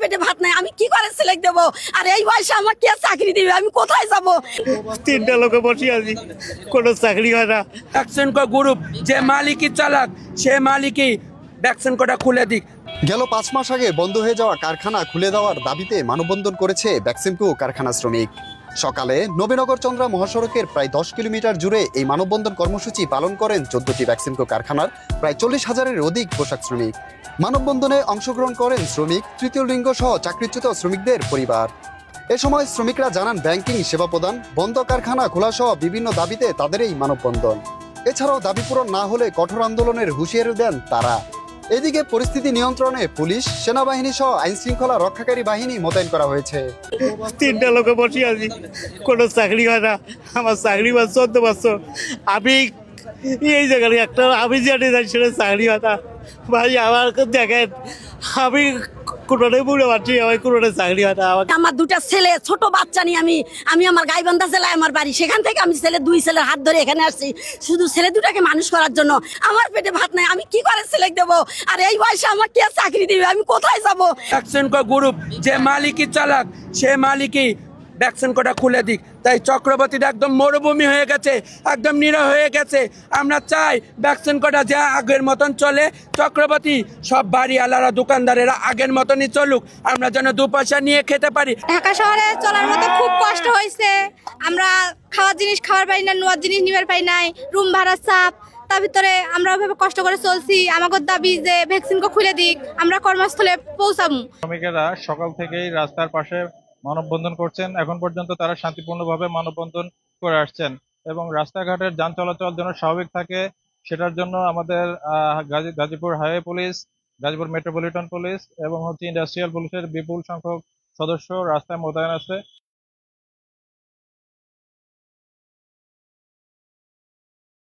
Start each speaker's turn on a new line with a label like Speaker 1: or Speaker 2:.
Speaker 1: পেটে ভাত নাই, আমি কি করে সিলেক্ট দেবো? আর এই বয়সে আমার কে চাকরি দিবে? আমি কোথায় যাবো?
Speaker 2: তিনটা লোকে বসে আছি, কোনো চাকরি হয় না।
Speaker 3: ভ্যাকসিন গ্রুপ যে মালিকই চালাক সে মালিকই ভ্যাকসিন কোটা খুলে দিক।
Speaker 4: গেল 5 মাস আগে বন্ধ হয়ে যাওয়া কারখানা খুলে দেওয়ার দাবিতে মানববন্ধন করেছে ভ্যাকসিনকো কারখানা শ্রমিক। সকালে নবীনগর চন্দ্রা মহাসড়কের প্রায় 10 কিলোমিটার জুড়ে এই মানববন্ধন কর্মসূচি পালন করেন 14টি ভ্যাকসিনকো কারখানার প্রায় 40,000-এর অধিক পোশাক শ্রমিক। মানববন্ধনে অংশগ্রহণ করেন শ্রমিক, তৃতীয় লিঙ্গ সহ চাকরিচ্যুত শ্রমিকদের পরিবার। এ সময় শ্রমিকরা জানান ব্যাংকিং সেবা প্রদান, বন্ধ কারখানা খোলা সহ বিভিন্ন দাবিতে তাদের এই মানববন্ধন। এছাড়াও দাবি পূরণ না হলে কঠোর আন্দোলনের হুঁশিয়ারি দেন তারা। এদিকে পরিস্থিতি নিয়ন্ত্রণে পুলিশ, সেনাবাহিনী সহ আইন শৃঙ্খলা রক্ষাকারী বাহিনী মোতায়েন করা হয়েছে।
Speaker 2: তিনটা লোকে বসে আছি, কোনো চাকরি হয় না। আমার চাকরি বা 14 বছর, আমি এই জায়গায় একটা আমি জানি না সেটা চাকরি হয় না। ভাই আমার দেখেন, আমি কোনোটাই বুড়ে পারছি, আমার কোনোটা চাকরি হয় না।
Speaker 1: আমার দুটা ছেলে, ছোট বাচ্চা নিয়ে আমি আমার গাইবান্ধা জেলায় আমার বাড়ি, সেখান থেকে আমি দুই ছেলের হাত ধরে এখানে আসছি শুধু ছেলে দুটাকে মানুষ করার জন্য। আমার পেটে ভাত নাই, আমি কি করে সিলেক্ট দেবো? আর এই বয়সে আমার কে চাকরি দিবে? আমি কোথায় যাবো?
Speaker 3: ভ্যাকসিন গ্রুপ যে মালিকই চালাক সে মালিকই ভ্যাকসিন কোটা খুলে দিক। তাই চক্রবর্তীটা একদম মরুভূমি হয়ে গেছে, একদম নিরহ হয়ে গেছে। আমরা চাই ভ্যাকসিন কোটা যা আগের মতন চলে, চক্রবর্তী সব বাড়িওয়ালারা দোকানদারেরা আগের মতনই চলুক, আমরা যেন 2 পয়সা নিয়ে খেতে পারি।
Speaker 5: ঢাকা শহরে চলার মতো খুব কষ্ট হয়েছে। আমরা খাওয়ার জিনিস খাওয়ার পাই না, নোয়ার জিনিস নিবার পাই নাই, রুম ভাড়ার চাপ, তার ভিতরে আমরা ওইভাবে কষ্ট করে চলছি। আমাদের দাবি যে ভ্যাকসিনকে খুলে দিক, আমরা কর্মস্থলে পৌঁছাবো।
Speaker 6: শ্রমিকেরা সকাল থেকেই রাস্তার পাশে মানববন্ধন করছেন। এখন পর্যন্ত তারা শান্তিপূর্ণভাবে মানববন্ধন করে আসছেন এবং রাস্তাঘাটের যান চলাচল যেন স্বাভাবিক থাকে সেটার জন্য আমাদের Gazipur highway police, Gazipur metropolitan police এবং ইন্ডাস্ট্রিয়াল পুলিশের বিপুল সংখ্যক সদস্য রাস্তায় মোতায়েন আছে।